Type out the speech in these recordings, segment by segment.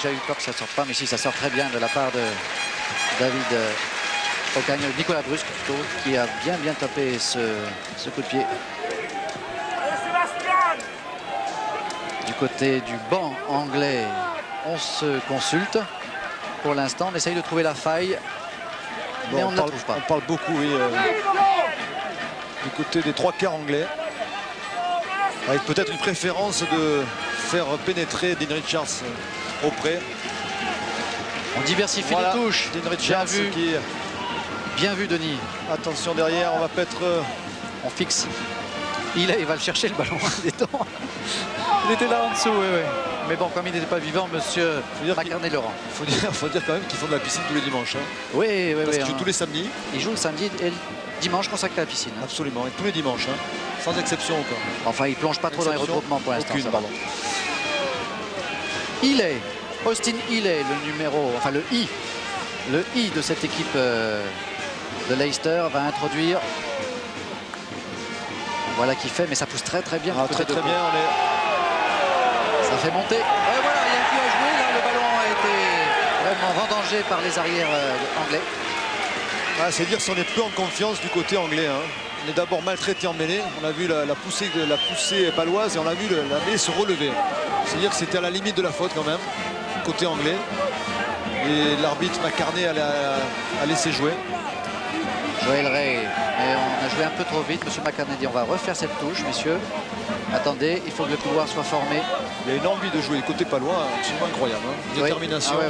déjà eu peur que ça ne sorte pas, mais si, ça sort très bien de la part de David Ocagne, Nicolas Brusque plutôt, qui a bien tapé ce coup de pied. Du côté du banc anglais, on se consulte. Pour l'instant, on essaye de trouver la faille, mais on ne la trouve pas. On parle beaucoup, oui, du côté des trois quarts anglais, avec peut-être une préférence de faire pénétrer Dean Richards auprès. On diversifie Voilà, les touches. Dean Richards qui... Bien vu, Denis. Attention derrière, on va peut-être... On fixe. Il va le chercher le ballon. Il était là en dessous, oui. Mais bon, comme il n'était pas vivant, monsieur Macarney-Laurent. Il faut dire quand même qu'ils font de la piscine tous les dimanches. Hein. Oui. Parce qu'ils jouent tous les samedis. Ils jouent le samedi et le dimanche consacré à la piscine. Absolument, et tous les dimanches, hein. Sans exception encore. Enfin, ils ne plongent pas trop dans les regroupements pour l'instant. Pardon. Austin Healey, le numéro, enfin le I de cette équipe de Leicester va introduire. Voilà qui fait, mais ça pousse très bien. Très bien. Ça fait monter. Et voilà, il y a plus à jouer. Là, le ballon a été vraiment vendangé par les arrières anglais. C'est dire si on est peu en confiance du côté anglais. Hein. On est d'abord maltraité en mêlée. On a vu la poussée paloise et on a vu la mêlée se relever. C'est-à-dire que c'était à la limite de la faute quand même, côté anglais. Et l'arbitre McCarney a laissé jouer. Joël Ray, mais on a joué un peu trop vite. Monsieur McCarney dit on va refaire cette touche, messieurs. Attendez, il faut que le couloir soit formé. Il y a une envie de jouer côté palois, absolument incroyable. Hein. Une détermination. Oui.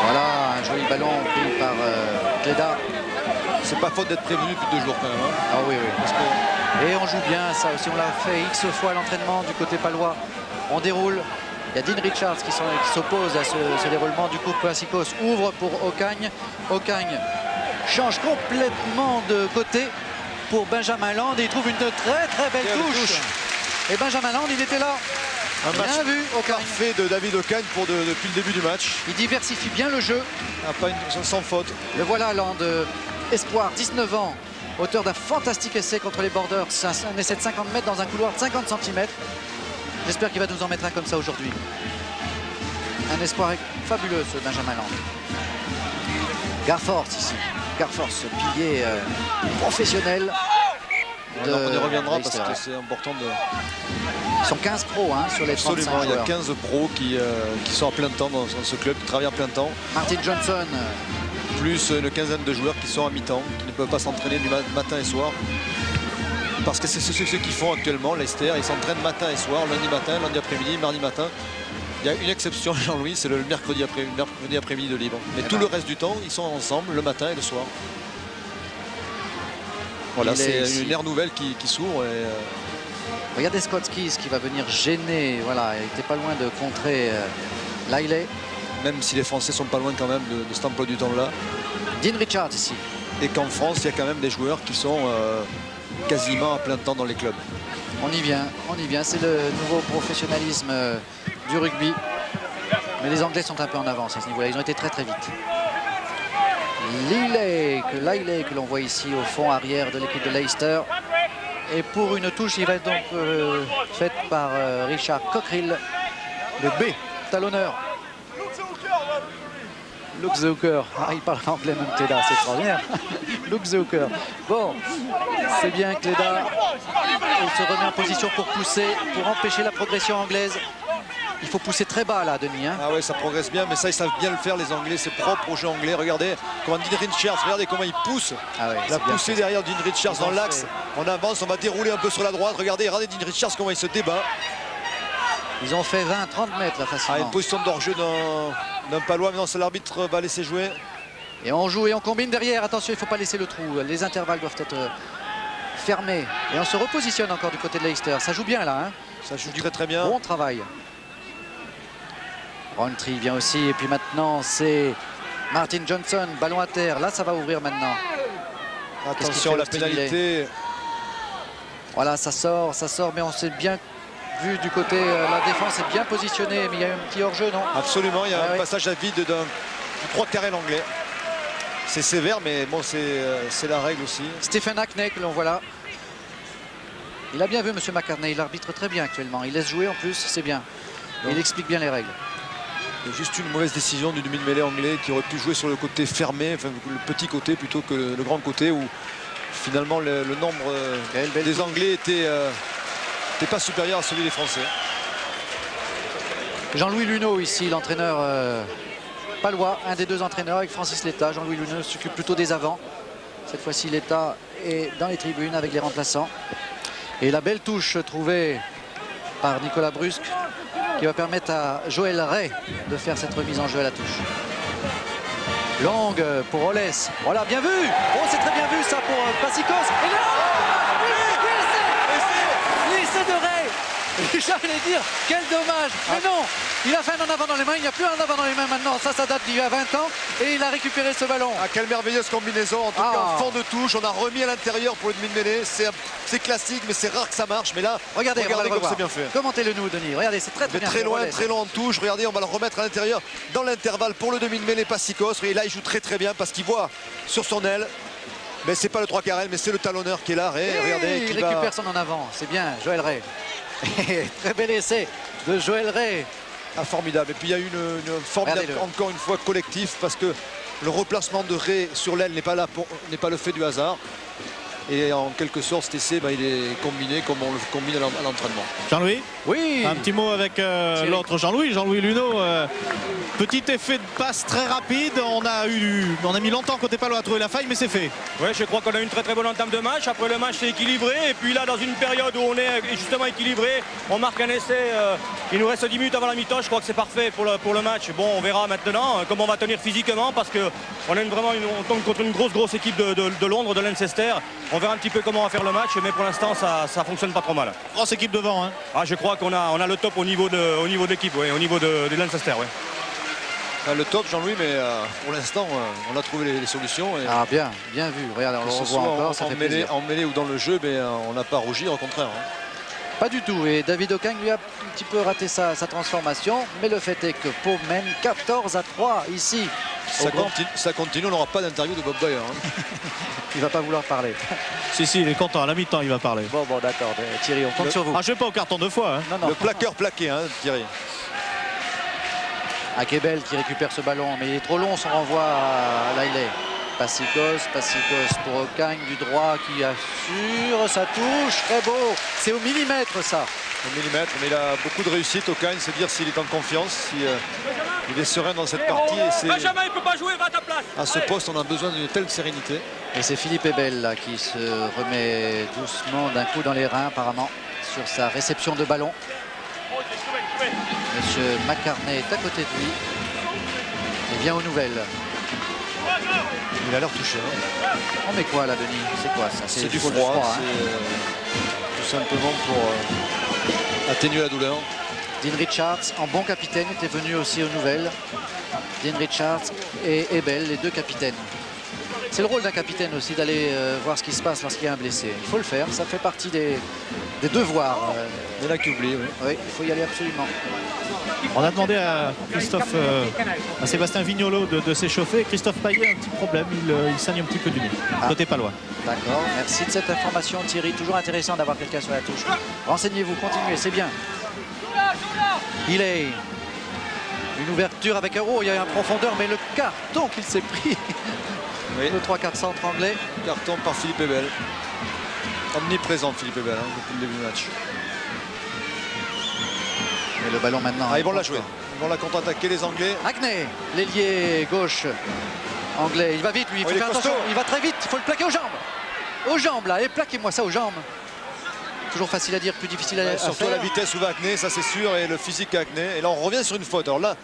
Voilà, un joli ballon pris par Cléda. C'est pas faute d'être prévenu depuis 2 jours quand même. Hein. Ah oui. Parce que... Et on joue bien, ça aussi, on l'a fait X fois à l'entraînement du côté palois. On déroule. Il y a Dean Richards qui s'oppose à ce déroulement. Du coup, Klassikos ouvre pour Ocagne. Ocagne change complètement de côté pour Benjamin Land et il trouve une très belle touche. Et Benjamin Land, il était là. Un match bien vu, Ocagne. Parfait de David Ocagne depuis le début du match. Il diversifie bien le jeu. Sans faute. Le voilà, Land, espoir, 19 ans, auteur d'un fantastique essai contre les Borders. Un essai de 50 mètres dans un couloir de 50 cm. J'espère qu'il va nous en mettre un comme ça aujourd'hui. Un espoir fabuleux, ce Benjamin Land. Garforce ici. Garforce, pilier professionnel. On y reviendra parce que c'est important de... Ils sont 15 pros sur les 35 joueurs. Il y a 15 pros qui sont à plein temps dans ce club, qui travaillent à plein temps. Martin Johnson. Plus une quinzaine de joueurs qui sont à mi-temps, qui ne peuvent pas s'entraîner du matin et soir. Parce que c'est ce qu'ils font actuellement, Leicester. Ils s'entraînent matin et soir, lundi matin, lundi après-midi, mardi matin. Il y a une exception, Jean-Louis, c'est le mercredi après-midi de libre. Mais tout le reste du temps, ils sont ensemble le matin et le soir. Voilà, c'est une ère nouvelle qui s'ouvre. Regardez Scott Keys qui va venir gêner. Voilà, il n'était pas loin de contrer Lyley. Même si les Français sont pas loin quand même de cet emploi du temps-là. Dean Richards ici. Et qu'en France, il y a quand même des joueurs qui sont quasiment à plein temps dans les clubs. On y vient. C'est le nouveau professionnalisme du rugby. Mais les Anglais sont un peu en avance à ce niveau-là. Ils ont été très vite. Lyley que l'on voit ici au fond arrière de l'équipe de Leicester. Et pour une touche, il va être donc faite par Richard Cockerill, le B, talonneur. Luke the Hooker. Il parle anglais même Cléda, c'est extraordinaire. Luke the Hooker. Bon, c'est bien Cléda. Il se remet en position pour pousser, pour empêcher la progression anglaise. Il faut pousser très bas là, Denis. Ah ouais, ça progresse bien, mais ça, ils savent bien le faire, les Anglais. C'est propre au jeu anglais. Regardez comment Dean Richards, regardez comment il pousse. La poussée derrière Dean Richards dans l'axe. On avance, on va dérouler un peu sur la droite. Regardez Dean Richards comment il se débat. Ils ont fait 20-30 mètres là facilement. Une position d'hors-jeu d'un palois. Maintenant, c'est l'arbitre va laisser jouer. Et on joue et on combine derrière. Attention, il ne faut pas laisser le trou. Les intervalles doivent être fermés. Et on se repositionne encore du côté de Leicester. Ça joue bien là. Ça joue très bien. Bon travail. Rowntree vient aussi. Et puis maintenant, c'est Martin Johnson. Ballon à terre. Là, ça va ouvrir maintenant. Attention, la pénalité. Voilà, ça sort. Mais on s'est bien vu du côté. La défense est bien positionnée. Mais il y a un petit hors-jeu, non? Absolument. Il y a un passage à vide du 3 carré anglais. C'est sévère, mais bon, c'est la règle aussi. Stephen Hackney, que l'on voit là. Il a bien vu, monsieur McCartney. Il arbitre très bien actuellement. Il laisse jouer en plus, c'est bien. Il explique bien les règles. Juste une mauvaise décision du demi-mêlée anglais qui aurait pu jouer sur le côté fermé, enfin le petit côté plutôt que le grand côté où finalement le nombre des Anglais était pas supérieur à celui des Français. Jean-Louis Luneau ici, l'entraîneur palois, un des deux entraîneurs avec Francis Letta. Jean-Louis Luneau s'occupe plutôt des avants. Cette fois-ci, Letta est dans les tribunes avec les remplaçants. Et la belle touche trouvée par Nicolas Brusque qui va permettre à Joël Ray de faire cette remise en jeu à la touche. Longue pour Oles. Voilà, bien vu. Oh, c'est très bien vu ça pour Passicos. Et là, l'essai de Ray. J'allais dire, quel dommage. Mais non, il a fait un en avant dans les mains. Il n'y a plus un en avant dans les mains maintenant. Ça date d'il y a 20 ans. Et il a récupéré ce ballon. Ah, quelle merveilleuse combinaison. En tout cas, en fond de touche. On a remis à l'intérieur pour le demi-mêlée. C'est classique, mais c'est rare que ça marche. Mais là, regardez comme c'est bien fait. Commentez-le nous, Denis. Regardez, c'est très bien. Très loin, très long en touche. Regardez, on va le remettre à l'intérieur dans l'intervalle pour le demi-mêlée Passicos. Et là, il joue très bien parce qu'il voit sur son aile. Mais c'est pas le 3/4, mais c'est le talonneur qui est là. Et regardez, il récupère son en avant. C'est bien, Joël Ray. Très bel essai de Joël Ray. Ah, formidable. Et puis il y a une formidable, encore une fois, collectif parce que le replacement de Ray sur l'aile n'est pas le fait du hasard. Et en quelque sorte, cet essai, il est combiné comme on le combine à l'entraînement. Jean-Louis? Oui. Un petit mot avec l'autre Jean-Louis Luneau. Petit effet de passe très rapide. On a mis longtemps côté palois à trouver la faille, mais c'est fait. Oui, je crois qu'on a une très bonne entame de match. Après le match, c'est équilibré. Et puis là, dans une période où on est justement équilibré, on marque un essai. Il nous reste 10 minutes avant la mi-temps. Je crois que c'est parfait pour le match. Bon, on verra maintenant comment on va tenir physiquement parce qu'on tombe contre une grosse équipe de Londres, de Lancaster. On verra un petit peu comment on va faire le match, mais pour l'instant, ça fonctionne pas trop mal. Grosse équipe devant. Hein. Ah, je crois qu'on a le top au niveau de l'équipe, oui, au niveau de Lancaster. Oui. Le top, Jean-Louis, mais pour l'instant, on a trouvé les solutions. Et ah, bien vu. Regardez, on le revoit encore, ça fait plaisir. En mêlée ou dans le jeu, mais on n'a pas rougi, au contraire. Hein. Pas du tout. Et David Ocagne lui a un petit peu raté sa transformation. Mais le fait est que Pau mène 14-3 ici. Ça continue, on n'aura pas d'interview de Bob Boyer. Hein. Il va pas vouloir parler. Si, il est content. À la mi-temps, il va parler. Bon, d'accord. Thierry, on compte sur vous. Ah, je vais pas au carton 2 fois. Hein. Non. Le plaqueur plaqué, hein, Thierry. Akebel qui récupère ce ballon, mais il est trop long son renvoi à Laillet. Passicos pour Ocagne du droit qui assure sa touche. Très beau. C'est au millimètre ça. Au millimètre, mais il a beaucoup de réussite. Ocagne, c'est dire s'il est en confiance, il est serein dans cette partie. Benjamin, il peut pas jouer, va à ta place. À ce poste, on a besoin d'une telle sérénité. Et c'est Philippe Ebel là, qui se remet doucement d'un coup dans les reins apparemment sur sa réception de ballon. Monsieur McCartney est à côté de lui et vient aux nouvelles. Il a l'air touché. Hein. On met quoi là, Denis? C'est quoi ça? C'est du froid. Hein. Tout simplement pour atténuer la douleur. Dean Richards, en bon capitaine, était venu aussi aux nouvelles. Dean Richards et Ebel, les deux capitaines. C'est le rôle d'un capitaine aussi d'aller voir ce qui se passe lorsqu'il y a un blessé. Il faut le faire, ça fait partie des devoirs. Il y en a qui oublient. Oui, il faut y aller absolument. On a demandé à à Sébastien Vignolo de s'échauffer. Christophe Payet a un petit problème, il saigne un petit peu du nez. Côté palois. D'accord, merci de cette information Thierry. Toujours intéressant d'avoir quelqu'un sur la touche. Renseignez-vous, continuez, c'est bien. Il est une ouverture avec Euro, il y a un profondeur, mais le carton qu'il s'est pris. Oui. Le 3/4 centre anglais. Carton par Philippe Ebel. Omniprésent Philippe Ebel depuis le début du match. Et le ballon maintenant. Ah, ils vont la jouer. Ils vont la contre-attaquer les Anglais. Agney, l'ailier gauche anglais. Il va vite lui, il faut faire attention. Il va très vite, il faut le plaquer aux jambes. Aux jambes là, et plaquez-moi ça aux jambes. Toujours facile à dire, plus difficile à faire. Surtout la vitesse où va Agney, ça c'est sûr, et le physique qu'Agney. Et là on revient sur une faute. Alors là,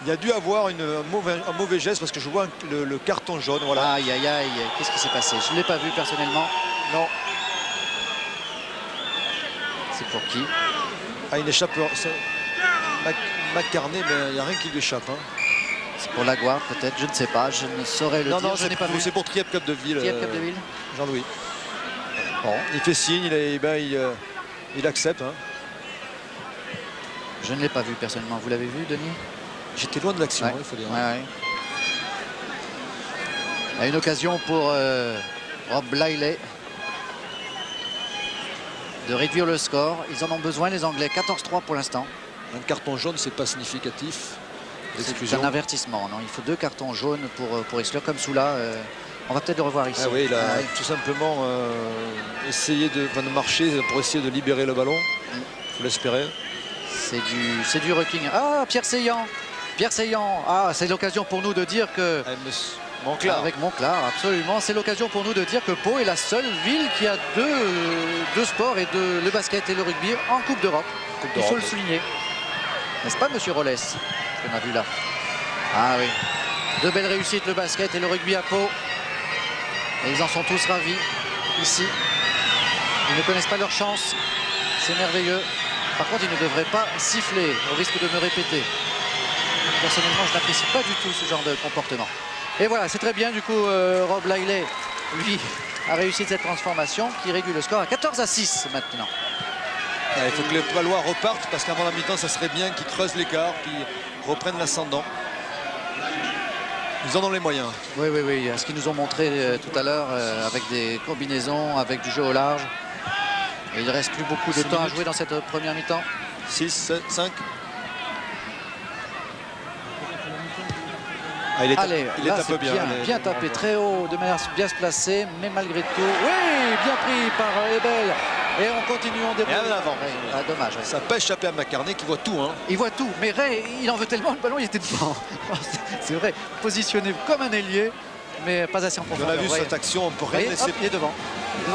il y a dû avoir un mauvais geste parce que je vois le carton jaune. Voilà. Aïe, aïe, aïe. Qu'est-ce qui s'est passé? Je ne l'ai pas vu personnellement. Non. C'est pour qui? Ah, il échappe. McCartney, mais il n'y a rien qui lui échappe. Hein. C'est pour Laguarde peut-être, je ne sais pas. Je ne saurais le dire. Non, je n'ai pas vu. C'est pour Triep Capdeville. Triep Capdeville. Jean-Louis. Bon, il fait signe, il accepte. Hein. Je ne l'ai pas vu personnellement. Vous l'avez vu, Denis? J'étais loin de l'action, ouais. Il faut dire. Ouais. Il y a une occasion pour Rob Laillet de réduire le score. Ils en ont besoin, les Anglais. 14-3 pour l'instant. Un carton jaune, c'est pas significatif. C'est un avertissement, non? Il faut 2 cartons jaunes pour exclure, comme Soula. On va peut-être le revoir ici. Ah oui, il a tout simplement essayé de marcher pour essayer de libérer le ballon. Il faut l'espérer. C'est du rucking. Ah, Pierre Seillant. Pierre Seillant. Ah, c'est l'occasion pour nous de dire que... Monclar. Avec Monclar, absolument. C'est l'occasion pour nous de dire que Pau est la seule ville qui a deux sports, et le basket et le rugby en Coupe d'Europe. Il faut le souligner. N'est-ce pas, monsieur Rollès, ce qu'on a vu là? Ah oui. 2 belles réussites, le basket et le rugby à Pau. Et ils en sont tous ravis ici. Ils ne connaissent pas leur chance. C'est merveilleux. Par contre, ils ne devraient pas siffler, au risque de me répéter. Personnellement, je n'apprécie pas du tout ce genre de comportement. Et voilà, c'est très bien. Du coup, Rob Liley, lui, a réussi cette transformation qui régule le score à 14-6 maintenant. Il faut que les Palois repartent, parce qu'avant la mi-temps, ça serait bien qu'ils creusent l'écart, qu'ils reprennent l'ascendant. Ils en ont les moyens. Oui, oui, oui. Ce qu'ils nous ont montré tout à l'heure, avec des combinaisons, avec du jeu au large. Et il ne reste plus beaucoup de temps à jouer dans cette première mi-temps. 6, 7, 5. Ah, il est là, un peu bien. Bien tapé, très haut, de manière bien se placer, mais malgré tout, oui, bien pris par Ebel. Et on continue, on déroule. Et en avant. Ah, dommage. Ça peut échapper à McCartney qui voit tout. Hein. Il voit tout, mais Ray, il en veut tellement, le ballon, il était devant. C'est vrai, positionné comme un ailier, mais pas assez en profondeur. On a vu cette action, on peut rien laisser. Hop, il est devant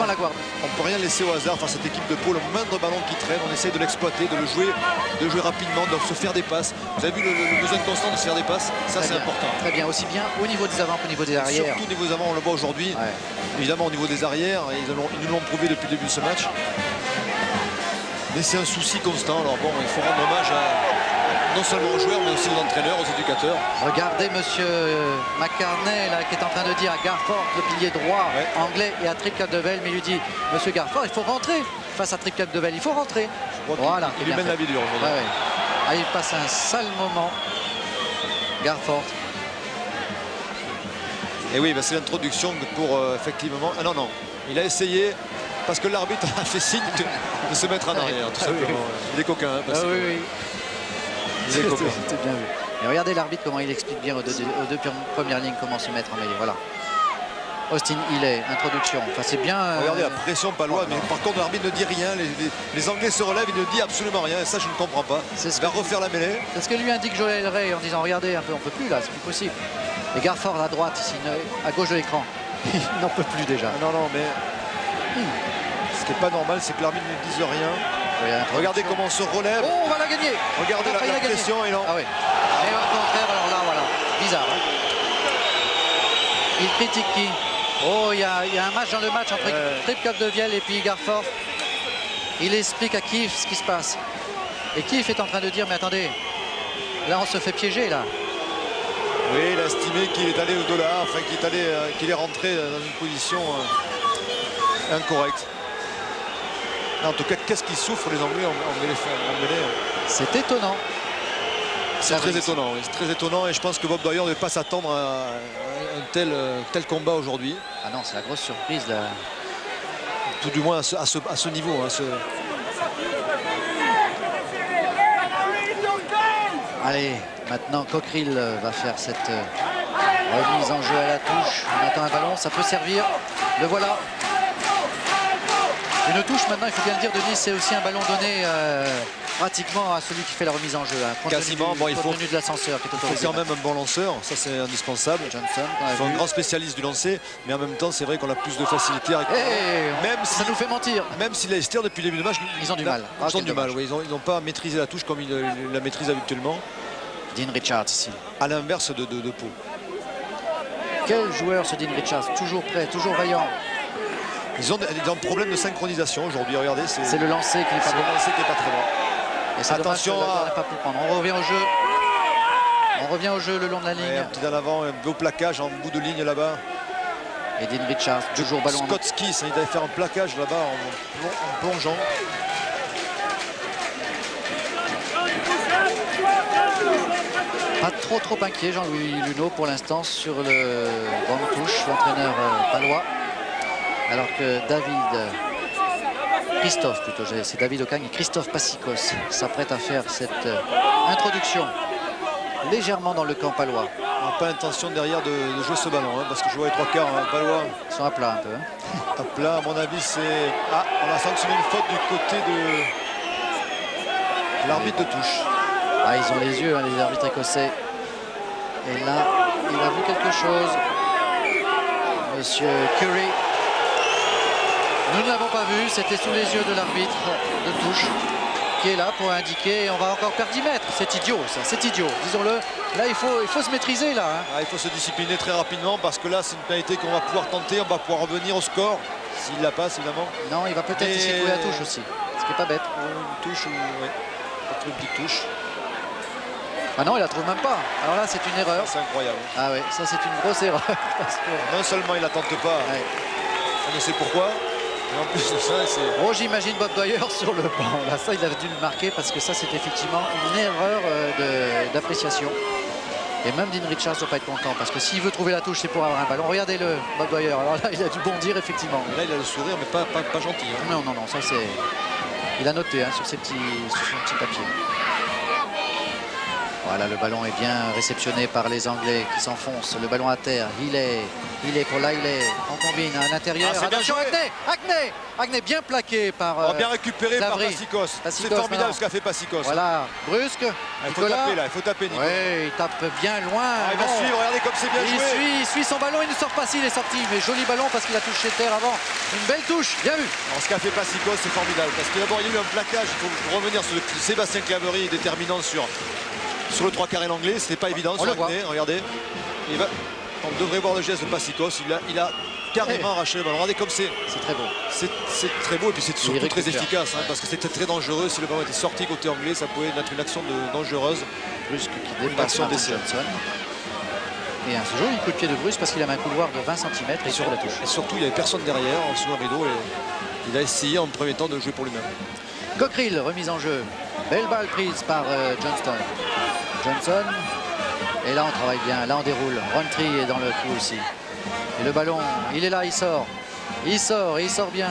la guarde. On peut rien laisser au hasard face à cette équipe de Pau. Le moindre ballon qui traîne, on essaie de l'exploiter, de jouer rapidement, de se faire des passes. Vous avez vu le besoin constant de se faire des passes, ça c'est important. Très bien, aussi bien au niveau des avants qu'au niveau des arrières. Surtout au niveau des avants, on le voit aujourd'hui. Ouais. Évidemment au niveau des arrières, ils nous l'ont prouvé depuis le début de ce match. Mais c'est un souci constant. Alors bon, il faut rendre hommage non seulement aux joueurs, mais aussi aux entraîneurs, aux éducateurs. Regardez monsieur McCartney là, qui est en train de dire à Garford, le pilier droit anglais, et à Trip Capdevel, mais il lui dit, monsieur Garford, il faut rentrer face à Trip Capdevel, il faut rentrer. Voilà, il lui mène la vie dure aujourd'hui. Ouais. Ah, il passe un sale moment, Garford. Et oui, bah, c'est l'introduction pour effectivement... Ah non, il a essayé, parce que l'arbitre a fait signe de se mettre en arrière, tout simplement. Oui. Il est coquin. Hein, oui. C'était bien vu. Et regardez l'arbitre comment il explique bien aux deux premières lignes comment se mettre en mêlée. Voilà. Austin Healey, introduction. Enfin, c'est bien. Regardez la pression palois, mais par contre l'arbitre ne dit rien. Les Anglais se relèvent, il ne dit absolument rien. Et ça, je ne comprends pas. Il va refaire la mêlée. C'est ce que lui indique Joël Ray en disant regardez un peu, on peut plus là, c'est plus possible. Et Garford à droite, ici, à gauche de l'écran. Il n'en peut plus déjà. Non, mais ce qui n'est pas normal, c'est que l'arbitre ne dise rien. Oui, regardez comment on se relève. Oh, on va la gagner. Regardez la pression et non. Ah oui. Et au contraire, alors là, voilà. Bizarre. Hein, il critique qui? Oh, il y a un match dans le match entre Trip Capdevielle et puis Garford. Il explique à Keith ce qui se passe. Et Keith est en train de dire, mais attendez, là on se fait piéger là. Oui, il a estimé qu'il est allé au-delà, enfin qu'il est rentré dans une position incorrecte. En tout cas, qu'est-ce qu'ils souffrent les Anglais en mêlée. C'est étonnant. C'est très étonnant, oui. C'est très étonnant et je pense que Bob Dwyer ne devait pas s'attendre à un tel combat aujourd'hui. Ah non, c'est la grosse surprise là. Tout du moins à ce niveau. Hein, Allez, maintenant Cockerill va faire cette remise en jeu à la touche. On attend un ballon, ça peut servir. Le voilà. Une touche maintenant, il faut bien le dire, Denis, c'est aussi un ballon donné pratiquement à celui qui fait la remise en jeu. Hein, quasiment, bon, il faut de l'ascenseur qui est autorisé. Il faut quand même un bon lanceur, ça c'est indispensable. Johnson, il faut un grand spécialiste du lancer, mais en même temps c'est vrai qu'on a plus de facilité. Même si, ça nous fait mentir. Même si Leicester depuis le début du match, ils ont du mal. Ils ont du mal, oui, ils n'ont pas maîtrisé la touche comme ils la maîtrisent habituellement. Dean Richards ici. À l'inverse de Pau. Quel joueur ce Dean Richards, toujours prêt, toujours vaillant. Ils ont un problème de synchronisation aujourd'hui, regardez. C'est le lancer qui n'est pas, très bon. Et attention à pas pu prendre. On revient au jeu. On revient au jeu le long de la ligne. Ouais, un petit en avant, un beau plaquage en bout de ligne là-bas. Et Dean Richards, toujours ballon. Scott Skiss, il allait faire un plaquage là-bas en plongeant. Pas trop inquiet Jean-Louis Luneau pour l'instant sur le banc de touche, l'entraîneur palois. Alors que David Christophe plutôt, c'est David Ocagne et Christophe Passicos s'apprêtent à faire cette introduction légèrement dans le camp palois. On n'a pas intention derrière de jouer ce ballon, hein, parce que je vois les 3/4 palois Ils sont à plat un peu. Hein. à plat. À mon avis, c'est... Ah, on a sanctionné une faute du côté de l'arbitre de touche. Ah, ils ont les yeux, hein, les arbitres écossais. Et là, il a vu quelque chose. Monsieur Curry. Nous ne l'avons pas vu, c'était sous les yeux de l'arbitre de touche qui est là pour indiquer, et on va encore perdre 10 mètres. C'est idiot ça, c'est idiot, disons-le. Là il faut se maîtriser là. Hein. Ah, il faut se discipliner très rapidement parce que là c'est une pénalité qu'on va pouvoir tenter, on va pouvoir revenir au score s'il la passe évidemment. Non, il va peut-être essayer de jouer la touche aussi, ce qui n'est pas bête. Une touche ou ouais, peut-être une petite touche. Ah non, il la trouve même pas. Alors là c'est une erreur. C'est incroyable. Ah oui, ça c'est une grosse erreur. Parce que... Non seulement il la tente pas, ouais. On ne sait pourquoi. Et en plus de ça, c'est... Oh, j'imagine Bob Dwyer sur le banc. Là, ça, il avait dû le marquer parce que ça, c'est effectivement une erreur d'appréciation. Et même Dean Richards ne doit pas être content parce que s'il veut trouver la touche, c'est pour avoir un ballon. Regardez-le, Bob Dwyer. Alors là, il a dû bondir, effectivement. Là, il a le sourire, mais pas gentil. Hein. Non, non, non, ça, c'est... Il a noté hein, sur son petit papier. Voilà, le ballon est bien réceptionné par les Anglais qui s'enfoncent. Le ballon à terre, il est pour là, il est en combine à l'intérieur. Ah, attention, Agné bien plaqué par bien récupéré par Passicos. C'est formidable ce qu'a fait Passicos. Voilà, brusque. Il faut taper là, il faut taper Nico. Oui, il tape bien loin. Ah, il va suivre, regardez comme c'est bien joué. Il suit son ballon, il ne sort pas s'il est sorti. Mais joli ballon parce qu'il a touché terre avant. Une belle touche, bien vu. Alors, ce qu'a fait Passicos, c'est formidable. Parce que d'abord, il y a eu un plaquage. Il faut revenir sur Sébastien Claverie déterminant sur le 3/4 l'anglais. C'était pas évident. Regardez. On devrait voir le geste de Passicos. Il a carrément arraché le ballon. Regardez comme c'est. C'est très beau. C'est très beau et puis c'est surtout très efficace. Hein, parce que c'était très dangereux. Si le ballon était sorti côté anglais, ça pouvait être une action dangereuse. Brusque qui dépasse Johnson. Et un joli coup de pied de Bruce parce qu'il avait un couloir de 20 cm et sur la touche. Et surtout, il n'y avait personne derrière, en dessous d'un rideau. Et il a essayé en premier temps de jouer pour lui-même. Cockerill, remise en jeu. Belle balle prise par Johnson. Et là, on travaille bien. Là, on déroule. Rowntree est dans le coup aussi. Et le ballon, il est là, il sort. Il sort bien.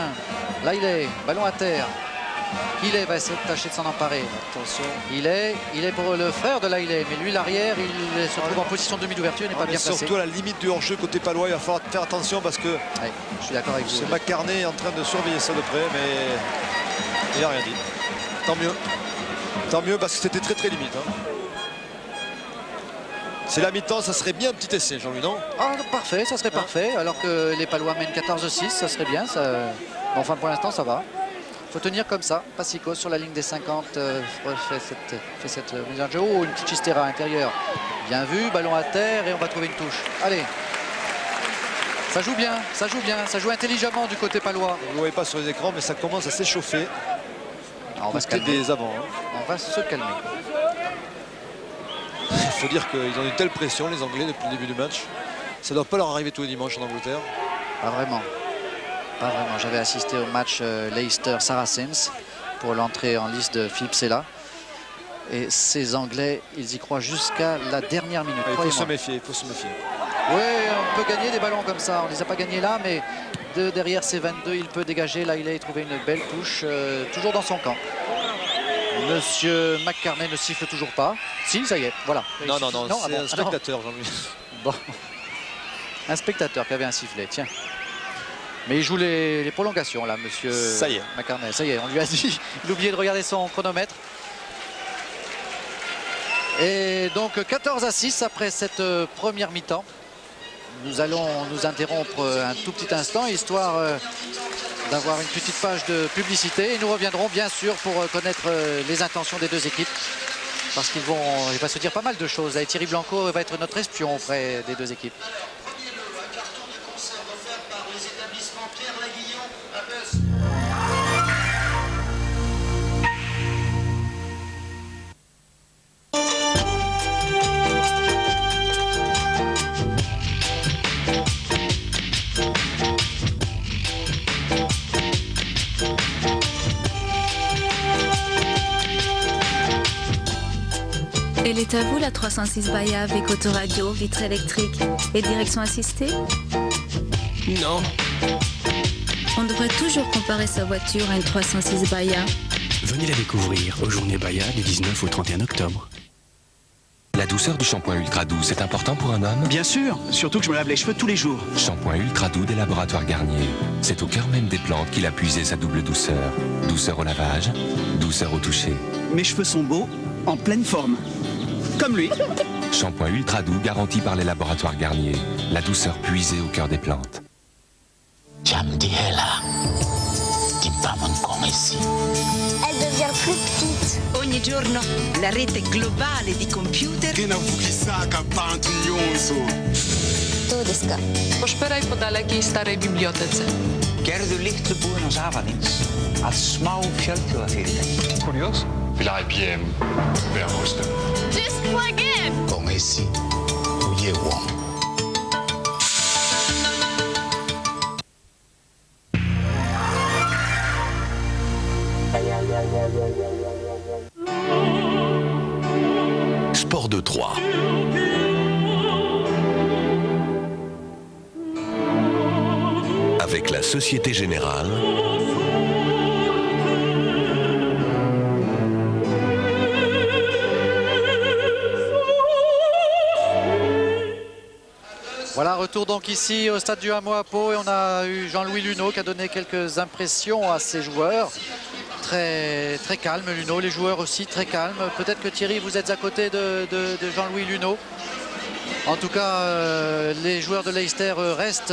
Là, il est. Ballon à terre. Il va essayer de tâcher de s'en emparer. Attention. Il est pour le frère de Lailey. Mais lui, l'arrière, il se trouve en position de demi d'ouverture. Il n'est pas bien placé. Surtout à la limite du hors-jeu côté palois. Il va falloir faire attention parce que ouais, je suis d'accord avec vous. C'est McCarney en train de surveiller ça de près. Mais il n'a rien dit. Tant mieux. Tant mieux parce que c'était très limite. Hein. C'est la mi-temps, ça serait bien un petit essai, Jean-Louis, non? Ah, parfait, ça serait parfait. Alors que les Palois mènent 14-6, ça serait bien. Ça... Bon, enfin, pour l'instant, ça va. Il faut tenir comme ça. Passicos sur la ligne des 50 fait cette mise en jeu. Oh, une petite chistera à l'intérieur. Bien vu, ballon à terre et on va trouver une touche. Allez. Ça joue bien, ça joue intelligemment du côté palois. Vous ne voyez pas sur les écrans, mais ça commence à s'échauffer. On va se calmer. Des avants. Hein. On va se calmer. Il faut dire qu'ils ont une telle pression, les Anglais, depuis le début du match. Ça ne doit pas leur arriver tous les dimanches en Angleterre. Pas vraiment. Pas vraiment. J'avais assisté au match Leicester-Saracens pour l'entrée en liste de Philippe Sella. Et ces Anglais, ils y croient jusqu'à la dernière minute. Il faut se méfier, Oui, on peut gagner des ballons comme ça. On ne les a pas gagnés là, mais derrière ces 22, il peut dégager. Là, il a trouvé une belle touche, toujours dans son camp. Monsieur McCarney ne siffle toujours pas. Si, ça y est, voilà. Non, c'est un spectateur, Jean-Louis. Bon. Un spectateur qui avait un sifflet, tiens. Mais il joue les prolongations, là, monsieur McCarney. Ça y est, on lui a dit. Il a oublié de regarder son chronomètre. Et donc 14-6 après cette première mi-temps. Nous allons nous interrompre un tout petit instant, histoire d'avoir une petite page de publicité. Et nous reviendrons bien sûr pour connaître les intentions des deux équipes. Parce qu'il va se dire pas mal de choses. Là, et Thierry Blanco va être notre espion auprès des deux équipes. Elle est à vous la 306 Baya avec autoradio, vitre électrique et direction assistée? Non. On devrait toujours comparer sa voiture à une 306 Baya. Venez la découvrir aux Journées Baya du 19 au 31 octobre. La douceur du shampoing Ultra Doux, c'est important pour un homme? Bien sûr, surtout que je me lave les cheveux tous les jours. Shampoing Ultra Doux des laboratoires Garnier. C'est au cœur même des plantes qu'il a puisé sa double douceur. Douceur au lavage, douceur au toucher. Mes cheveux sont beaux, en pleine forme. Comme lui. Shampoing Ultra Doux garanti par les laboratoires Garnier. La douceur puisée au cœur des plantes. Elle devient plus petite. Ogni giorno la rete globale di computer. To desu ka? Pošperaj po dalekej starej bibliotece. Gerðu litlu búin á Safarins að smá fjölþjóðafyrirtæki. Curioso? Vil IBM være hos dem? Just plug in! Com esse, o Yewon. Sport de Troyes. Avec la Société Générale. Voilà, retour donc ici au stade du Hameau à Pau et on a eu Jean-Louis Luneau qui a donné quelques impressions à ses joueurs. Très, très calme Luneau, les joueurs aussi très calmes. Peut-être que Thierry, vous êtes à côté de Jean-Louis Luneau. En tout cas, les joueurs de Leicester restent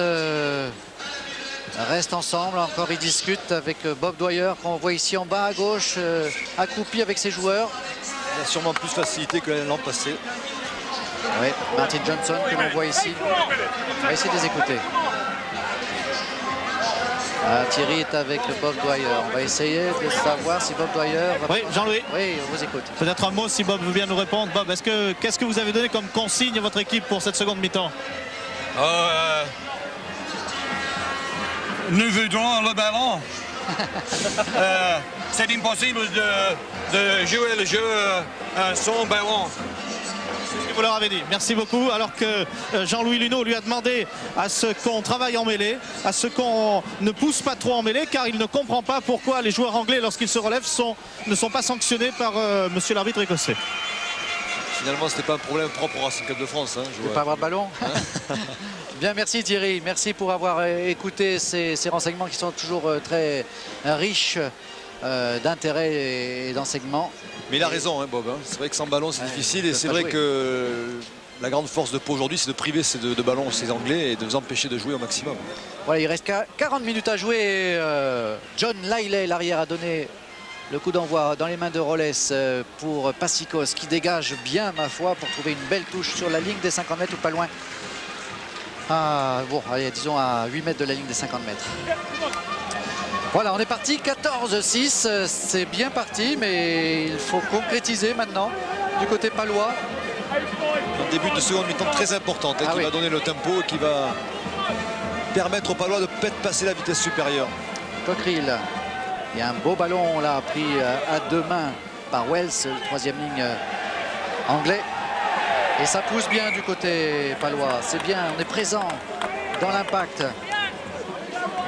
ensemble. Encore ils discutent avec Bob Dwyer qu'on voit ici en bas à gauche, accroupi avec ses joueurs. Il a sûrement plus facilité que l'an passé. Oui, Martin Johnson que l'on voit ici. On va essayer de les écouter. Ah, Thierry est avec Bob Dwyer. On va essayer de savoir si Bob Dwyer va... Oui, Jean-Louis. Oui, on vous écoute. Peut-être un mot si Bob veut bien nous répondre. Bob, qu'est-ce que vous avez donné comme consigne à votre équipe pour cette seconde mi-temps? Nous voudrons le ballon. C'est impossible de jouer le jeu sans ballon. Vous leur avez dit. Merci beaucoup. Alors que Jean-Louis Luneau lui a demandé à ce qu'on travaille en mêlée, à ce qu'on ne pousse pas trop en mêlée, car il ne comprend pas pourquoi les joueurs anglais, lorsqu'ils se relèvent, ne sont pas sanctionnés par monsieur l'arbitre écossais. Finalement, ce n'était pas un problème propre au Racing Club de France. Hein, je ne veux pas avoir de ballon. Bien, merci Thierry. Merci pour avoir écouté ces renseignements qui sont toujours très riches d'intérêt et d'enseignement. Mais il a raison, hein, Bob. Hein. C'est vrai que sans ballon, c'est difficile. Et c'est vrai que la grande force de Pau aujourd'hui, c'est de priver de ballon ces Anglais et de les empêcher de jouer au maximum. Voilà, il reste 40 minutes à jouer. John Liley, l'arrière, a donné le coup d'envoi dans les mains de Rolles pour Passicos, qui dégage bien, ma foi, pour trouver une belle touche sur la ligne des 50 mètres ou pas loin. Bon, allez, disons à 8 mètres de la ligne des 50 mètres. Voilà, on est parti, 14-6, c'est bien parti, mais il faut concrétiser maintenant du côté palois. Un début de seconde mi-temps très importante, qui va donner le tempo et qui va permettre aux Palois de peut-être passer la vitesse supérieure. Cockerill, il y a un beau ballon là pris à deux mains par Wells, le troisième ligne anglais. Et ça pousse bien du côté palois, c'est bien, on est présent dans l'impact.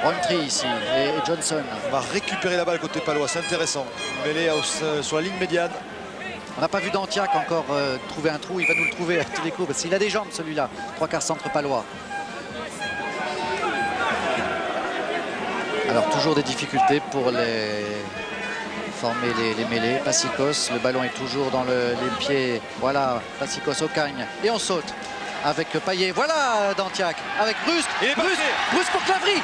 Rowntree ici et Johnson. On va récupérer la balle côté palois, c'est intéressant. Mêlé sur la ligne médiane. On n'a pas vu Dantiac encore trouver un trou, il va nous le trouver à tous les coups parce qu'il a des jambes celui-là, 3/4 centre palois. Alors toujours des difficultés pour former les mêlées. Passicos, le ballon est toujours dans les pieds. Voilà, Passicos au cagne et on saute avec Payet. Voilà Dantiac avec Brusque. Brusque pour Clavry.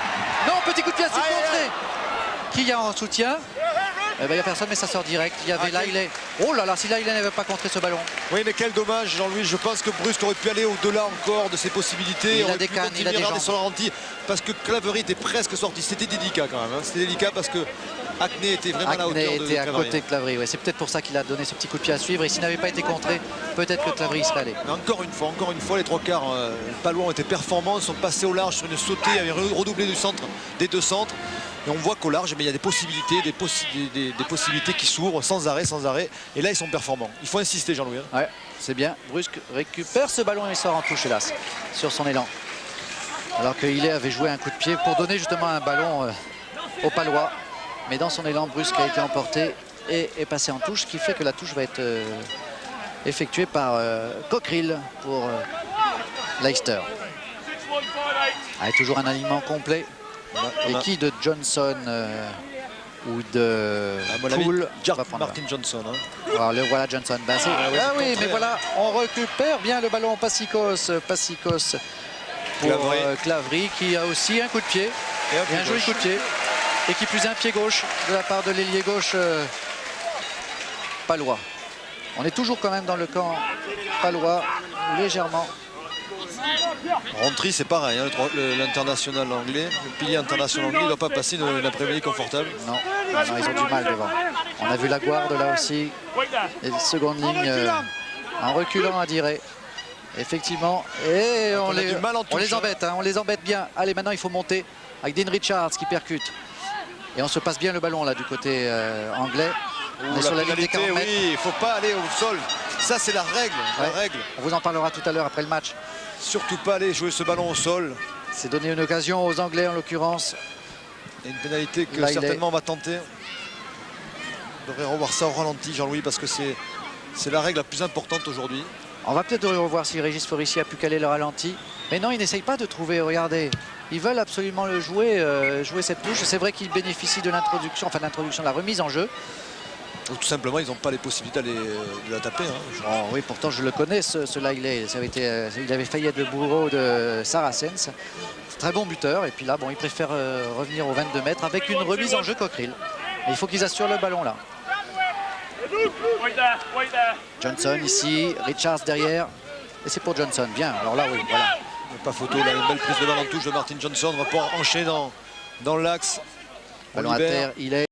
Non, petit coup de pied à contré. Qui y a en soutien? Il n'y a personne, mais ça sort direct. Il y avait Liley. Oh là là, si Liley n'avait pas contré ce ballon. Oui, mais quel dommage, Jean-Louis. Je pense que Brusque aurait pu aller au-delà encore de ses possibilités. Il a des cannes, il a des jambes. Sur la ralenti parce que Clavry était presque sorti. C'était délicat quand même. Hein. C'était délicat parce que Hackney était vraiment à la hauteur de Clavry. était à côté de Clavry. Ouais. C'est peut-être pour ça qu'il a donné ce petit coup de pied à suivre. Et s'il n'avait pas été contré, peut-être que Clavry serait allé. Mais encore une fois, les trois quarts palois ont été performants. Ils sont passés au large sur une sautée. Il y avait redoublé du centre, des deux centres. Et on voit qu'au large, mais il y a des possibilités, des possibilités qui s'ouvrent sans arrêt. Et là, ils sont performants. Il faut insister, Jean-Louis. Hein. Ouais, c'est bien. Brusque récupère ce ballon et sort en touche, hélas, sur son élan. Alors que Hillet avait joué un coup de pied pour donner justement un ballon au Palois. Mais dans son élan brusque a été emporté et est passé en touche, ce qui fait que la touche va être effectuée par Cockerill pour Leicester. Toujours un alignement complet. Et qui de Johnson ou de Poole va prendre Martin Johnson. Hein. Alors, le voilà Johnson. Ben, oui, mais voilà, on récupère bien le ballon Passicos pour Clavry qui a aussi un coup de pied et un joli coup de pied. Et qui plus un pied gauche de la part de l'ailier gauche palois. On est toujours quand même dans le camp palois, légèrement. Rontry, c'est pareil, hein, l'international anglais, le pilier international anglais, il ne doit pas passer une après-midi confortable. Non, ils ont du mal devant. On a vu la Guarde là aussi, et seconde ligne en reculant à Diré. Effectivement, et on les embête, hein, on les embête bien. Allez, maintenant il faut monter avec Dean Richards qui percute. Et on se passe bien le ballon là du côté anglais. On est sur la ligne des 40 mètres. Oui, il ne faut pas aller au sol. Ça, c'est la règle. On vous en parlera tout à l'heure après le match. Surtout pas aller jouer ce ballon au sol. C'est donner une occasion aux Anglais en l'occurrence. Et une pénalité que certainement on va tenter. On devrait revoir ça au ralenti, Jean-Louis, parce que c'est la règle la plus importante aujourd'hui. On va peut-être revoir si Régis Forici a pu caler le ralenti. Mais non, il n'essaye pas de trouver, regardez. Ils veulent absolument le jouer, jouer cette touche. C'est vrai qu'ils bénéficient de l'introduction, enfin l'introduction, la remise en jeu. Ou tout simplement, ils n'ont pas les possibilités de la taper. Hein. Oh, oui, pourtant je le connais, ce Lailey. Il avait failli être le bourreau de Saracens. Très bon buteur. Et puis là, bon, il préfère revenir aux 22 mètres avec une remise en jeu Cockerill. Il faut qu'ils assurent le ballon là. Johnson ici, Richards derrière. Et c'est pour Johnson. Bien, alors là, oui, voilà. Pas photo, là, une belle prise de balle en touche de Martin Johnson. On va pouvoir enchaîner dans l'axe. Ballon à terre, il est.